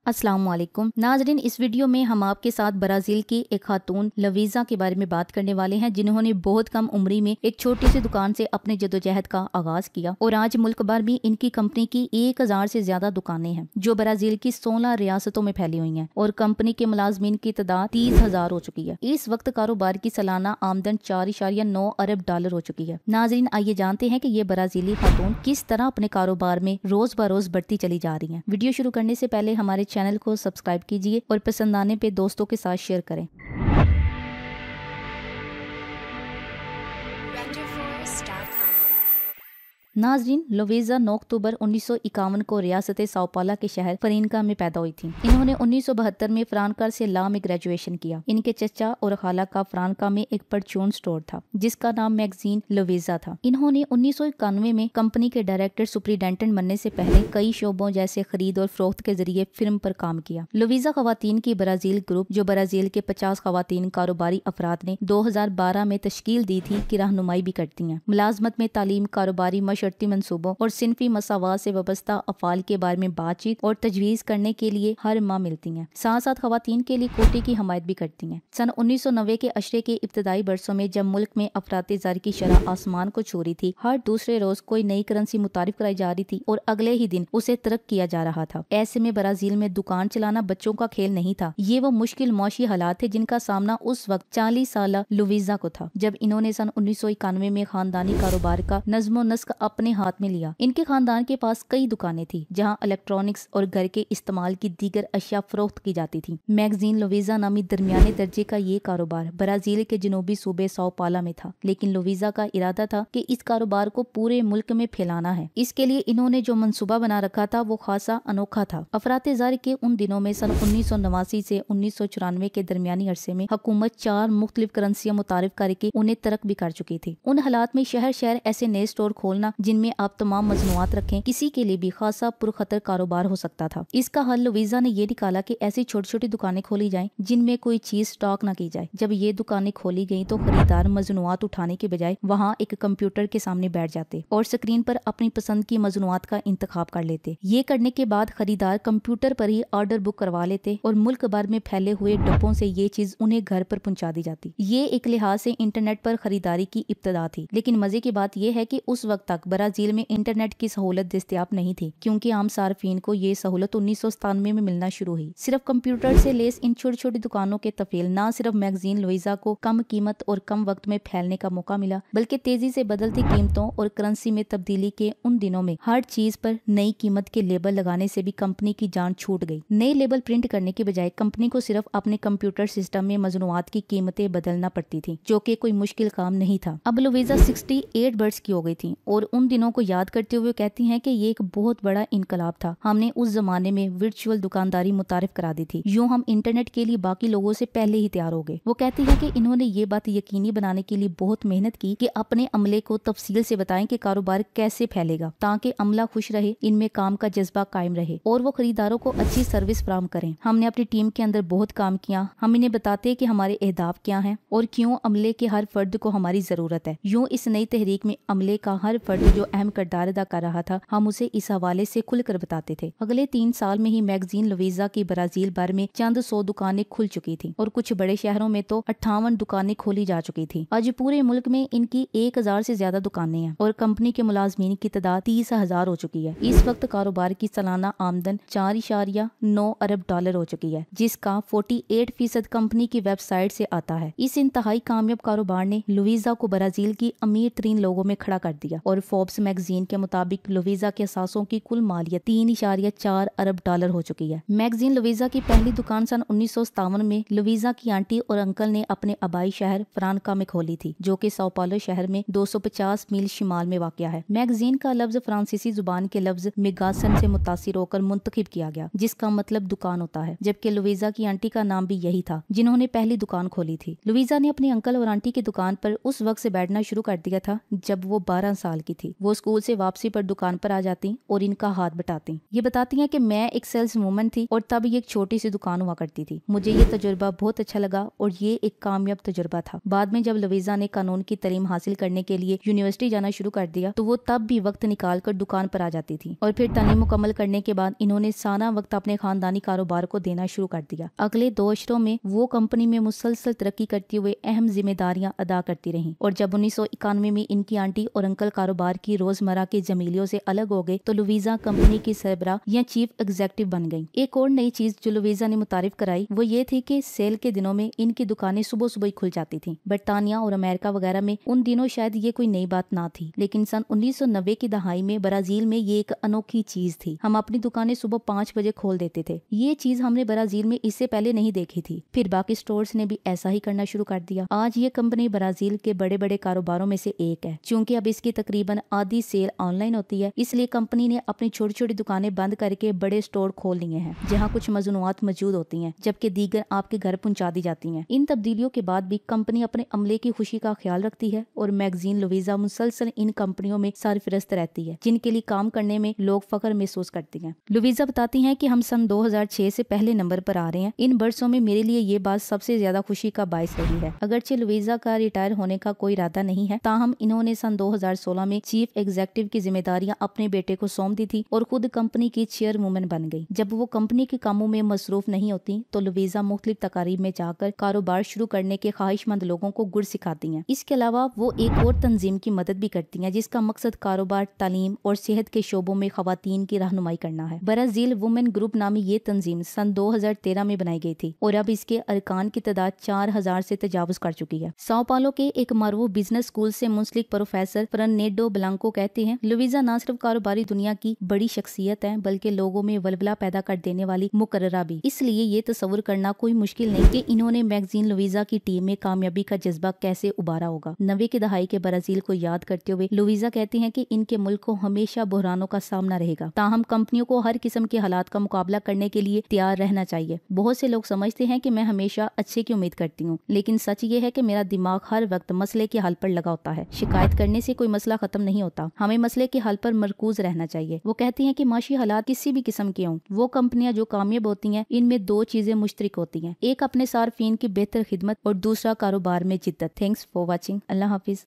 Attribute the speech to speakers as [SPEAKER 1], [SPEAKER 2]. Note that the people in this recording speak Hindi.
[SPEAKER 1] अस्सलाम वालेकुम नाजरीन, इस वीडियो में हम आपके साथ ब्राजील की एक खातून लवीजा के बारे में बात करने वाले हैं, जिन्होंने बहुत कम उम्री में एक छोटी सी दुकान से अपने जदोजहद का आगाज किया और आज मुल्क भर में इनकी कंपनी की 1000 से ज्यादा दुकानें हैं जो ब्राजील की 16 रियासतों में फैली हुई हैं और कंपनी के मुलाजमीन की तादाद 30,000 हो चुकी है। इस वक्त कारोबार की सालाना आमदन 4.9 अरब डॉलर हो चुकी है। नाजरीन, आइए जानते हैं कि ये ब्राजीली खातून किस तरह अपने कारोबार में रोज बरोज बढ़ती चली जा रही है। वीडियो शुरू करने से पहले हमारे चैनल को सब्सक्राइब कीजिए और पसंद आने पे दोस्तों के साथ शेयर करें। नाजरीन, लोवेजा 9 अक्टूबर 1951 को रियासत साओ पाला के शहर फरीनका में पैदा हुई थी। इन्होंने 1972 में फ्रांका से लॉ में ग्रेजुएशन किया। इनके चचा और खाला का फ्रांका में एक परचून स्टोर था जिसका नाम मैगजीन लोवेजा था। इन्होंने 1991 में कंपनी के डायरेक्टर सुपरिटेंडेंट बनने से पहले कई शोबों जैसे खरीद और फरोख्त के जरिए फिल्म पर काम किया। लोवेजा खवातीन की ब्राजील ग्रुप, जो ब्राजील के 50 खवातीन कारोबारी अफराद ने 2012 में तश्कील दी थी, की रहनुमाई भी करती है। मुलाजमत में तालीम, कारोबारी शर्ती मंसूबों और सिनफी मसावात से वाबस्ता अफाल के बारे में बातचीत और तजवीज करने के लिए हर माह मिलती हैं। साथ साथ खवातीन के लिए कोटे की हमायत भी करती हैं। सन 1990 के अशरे के इब्तदाई बरसों में जब मुल्क में अफरात-ए-ज़र की शरह आसमान को छू रही थी, हर दूसरे रोज कोई नई करेंसी मुतारिफ कराई जा रही थी और अगले ही दिन उसे तर्क किया जा रहा था। ऐसे में ब्राजील में दुकान चलाना बच्चों का खेल नहीं था। ये वो मुश्किल मौशी हालात थे जिनका सामना उस वक्त 40 साल लुवीजा को था, जब इन्होंने सन 1991 में खानदानी कारोबार का नज़्मो नस्क अपने हाथ में लिया। इनके खानदान के पास कई दुकानें थी जहां इलेक्ट्रॉनिक्स और घर के इस्तेमाल की दीगर अशिया फरोख्त की जाती थी। मैगजीन लोवेजा नामी दरमियाने दर्जे का ये कारोबार ब्राजील के जनूबी सूबे साओ पाला में था, लेकिन लोवेजा का इरादा था कि इस कारोबार को पूरे मुल्क में फैलाना है। इसके लिए इन्होंने जो मंसूबा बना रखा था वो खासा अनोखा था। अफरात-ए-ज़र के उन दिनों में सन 1989 से 1994 के दरमियानी अरसे में हुकूमत 4 मुख्तलिफ करेंसियां मुतारिफ करके उन्हें तर्क भी कर चुकी थी। उन हालात में शहर शहर ऐसे नए स्टोर खोलना जिनमें आप तमाम मजनूआत रखें, किसी के लिए भी खासा पुरखतर कारोबार हो सकता था। इसका हल लोवेजा ने ये निकाला कि ऐसी छोटी छोटी दुकानें खोली जाएं जिनमें कोई चीज स्टॉक न की जाए। जब ये दुकानें खोली गईं तो खरीदार मजनूआत उठाने के बजाय वहां एक कंप्यूटर के सामने बैठ जाते और स्क्रीन पर अपनी पसंद की मजनूआत का इंतखाब कर लेते। ये करने के बाद खरीदार कंप्यूटर पर ही ऑर्डर बुक करवा लेते और मुल्क भर में फैले हुए डब्बों से ये चीज उन्हें घर पर पहुंचा दी जाती। ये एक लिहाज से इंटरनेट पर खरीदारी की इब्तदा थी, लेकिन मजे की बात यह है कि उस वक्त तक ब्राजील में इंटरनेट की सहूलत दस्तयाब नहीं थी, क्योंकि आम सार्फिन को ये सहूलत 1997 में मिलना शुरू हुई। सिर्फ कंप्यूटर से लेस इन छोटी छोटी दुकानों के तफील न सिर्फ मैगजीन लोवेजा को कम कीमत और कम वक्त में फैलने का मौका मिला, बल्कि तेजी से बदलती कीमतों और करेंसी में तब्दीली के उन दिनों में हर चीज पर नई कीमत के लेबल लगाने से भी कंपनी की जान छूट गई। नए लेबल प्रिंट करने के बजाय कंपनी को सिर्फ अपने कंप्यूटर सिस्टम में मजनूआत की कीमतें बदलना पड़ती थी, जो कि कोई मुश्किल काम नहीं था। अब लोवेजा 68 वर्ष की हो गई थी और उन दिनों को याद करते हुए कहती हैं कि ये एक बहुत बड़ा इनकलाब था। हमने उस जमाने में वर्चुअल दुकानदारी मुतारिफ करा दी थी। यूं हम इंटरनेट के लिए बाकी लोगों से पहले ही तैयार हो गए। वो कहती है कि इन्होंने ये बात यकीनी बनाने के लिए बहुत मेहनत की कि अपने अमले को तफसील से बताएं कि कारोबार कैसे फैलेगा, ताकि अमला खुश रहे, इनमें काम का जज्बा कायम रहे और वो खरीदारों को अच्छी सर्विस फराहम करें। हमने अपनी टीम के अंदर बहुत काम किया। हम इन्हें बताते कि हमारे अहदाफ क्या हैं और क्यों अमले के हर फर्द को हमारी जरूरत है। यूं इस नई तहरीक में अमले का हर फर्द जो अहम किरदार अदा कर रहा था, हम उसे इस हवाले से खुलकर बताते थे। अगले 3 साल में ही मैगजीन लोवेजा की ब्राजील भर में चंद 100 दुकानें खुल चुकी थी और कुछ बड़े शहरों में तो 58 दुकानें खोली जा चुकी थी। आज पूरे मुल्क में इनकी 1000 से ज्यादा दुकानें हैं और कंपनी के मुलाजमीन की तादाद 30,000 हो चुकी है। इस वक्त कारोबार की सालाना आमदन 4.9 अरब डॉलर हो चुकी है, जिसका 48% कंपनी की वेबसाइट से आता है। इस इंतहाई कामयाब कारोबार ने लोवेजा को ब्राजील की अमीर तरीन लोगों में खड़ा कर दिया और फोर्ब्स मैगजीन के मुताबिक लोवेजा के असासों की कुल मालियत 3.4 अरब डॉलर हो चुकी है। मैगजीन लोवेजा की पहली दुकान सन 1957 में लोवेजा की आंटी और अंकल ने अपने आबाई शहर फ्रांका में खोली थी, जो कि साओ पालो शहर में 250 मील शिमाल में वाक़या है। मैगजीन का लफ्ज फ्रांसीसी जुबान के लफ्ज मेगासन से मुतासिर होकर मुंतखब किया गया, जिसका मतलब दुकान होता है, जबकि लोवेजा की आंटी का नाम भी यही था जिन्होंने पहली दुकान खोली थी। लोवेजा ने अपने अंकल और आंटी की दुकान पर उस वक्त से बैठना शुरू कर दिया था जब वो 12 साल की थी। थी। वो स्कूल से वापसी पर दुकान पर आ जाती और इनका हाथ बटाती। ये बताती हैं कि मैं एक सेल्स वूमन थी और तब ये एक छोटी सी दुकान हुआ करती थी। मुझे ये तजुर्बा बहुत अच्छा लगा और ये एक कामयाब तजुर्बा था। बाद में जब लुइजा ने कानून की तालीम हासिल करने के लिए यूनिवर्सिटी जाना शुरू कर दिया तो वो तब भी वक्त निकाल कर दुकान पर आ जाती थी और फिर तालीम मुकम्मल करने के बाद इन्होंने सारा वक्त अपने खानदानी कारोबार को देना शुरू कर दिया। अगले 2 अशरों में वो कंपनी में मुसलसल तरक्की करते हुए अहम जिम्मेदारियां अदा करती रहीं और जब 1991 में इनकी आंटी और अंकल कारोबार की रोजमर्रा के जमीलियों से अलग हो गए तो लुइजा कंपनी की सरबराह या चीफ एग्जीक्यूटिव बन गई। एक और नई चीज जो लुइजा ने मुतारिफ कराई वो ये थी कि सेल के दिनों में इनकी दुकानें सुबह सुबह ही खुल जाती थी। बरतानिया और अमेरिका वगैरह में उन दिनों शायद ये कोई नई बात ना थी, लेकिन सन 1990 की दहाई में ब्राजील में ये एक अनोखी चीज थी। हम अपनी दुकानें सुबह 5 बजे खोल देते थे। ये चीज हमने ब्राजील में इससे पहले नहीं देखी थी। फिर बाकी स्टोर्स ने भी ऐसा ही करना शुरू कर दिया। आज ये कंपनी ब्राजील के बड़े बड़े कारोबारों में से एक है। चूंकि अब इसकी तकरीबन आधी सेल ऑनलाइन होती है, इसलिए कंपनी ने अपनी छोटी छोटी दुकानें बंद करके बड़े स्टोर खोल लिए हैं जहाँ कुछ मजनूआत मौजूद होती हैं जबकि दीगर आपके घर पहुंचा दी जाती हैं। इन तब्दीलियों के बाद भी कंपनी अपने अमले की खुशी का ख्याल रखती है और मैगजीन लुइजा मुसलसल इन कंपनियों में सरफरस्त रहती है जिनके लिए काम करने में लोग फख्र महसूस करती हैं। लुइजा बताती हैं कि हम सन 2006 से पहले नंबर पर आ रहे हैं। इन बरसों में मेरे लिए ये बात सबसे ज्यादा खुशी का बायस रही है। अगरचे लुइजा का रिटायर होने का कोई इरादा नहीं है, ताहम इन्होंने सन 2016 में चीफ एग्जीक्यूटिव की जिम्मेदारियां अपने बेटे को सौंप दी थी और खुद कंपनी की चेयरवुमन बन गई। जब वो कंपनी के कामों में मसरूफ नहीं होती तो लुइजा मुख्तलिफ तकारीब में जाकर कारोबार शुरू करने के ख्वाहिशमंद लोगों को गुर सिखाती हैं। इसके अलावा वो एक और तंजीम की मदद भी करती हैं जिसका मकसद कारोबार, तालीम और सेहत के शोबों में खवातीन की रहनुमाई करना है। ब्राजील वुमेन ग्रुप नामी ये तंजीम सन 2013 में बनाई गई थी और अब इसके अरकान की तादाद 4000 से तजावुज कर चुकी है। साओ पालो के एक मरवूफ बिजनेस स्कूल से मुंसलिक प्रोफेसर फर्नेंडो ब्लांको कहते हैं, लुइजा न सिर्फ कारोबारी दुनिया की बड़ी शख्सियत है बल्कि लोगों में वलवला पैदा कर देने वाली मुकर्ररा भी। इसलिए ये तस्वुर करना कोई मुश्किल नहीं कि इन्होंने मैगजीन लुइजा की टीम में कामयाबी का जज्बा कैसे उबारा होगा। 90 की दहाई के ब्राजील को याद करते हुए लुइजा कहते हैं कि इनके मुल्क को हमेशा बहरानों का सामना रहेगा, ताहम कंपनियों को हर किस्म के हालात का मुकाबला करने के लिए तैयार रहना चाहिए। बहुत से लोग समझते हैं कि मैं हमेशा अच्छे की उम्मीद करती हूँ, लेकिन सच ये है कि मेरा दिमाग हर वक्त मसले के हल पर लगा होता है। शिकायत करने से कोई मसला खत्म नहीं होता, हमें मसले के हल पर मरकूज रहना चाहिए। वो कहती हैं कि माशी हालात किसी भी किस्म के हों, वो कंपनियां जो कामयाब होती हैं इनमें 2 चीजें मुश्तरक होती हैं, एक अपने सार्फिन की बेहतर खिदमत और दूसरा कारोबार में जिद्दत। Thanks for watching. अल्लाह हाफिज।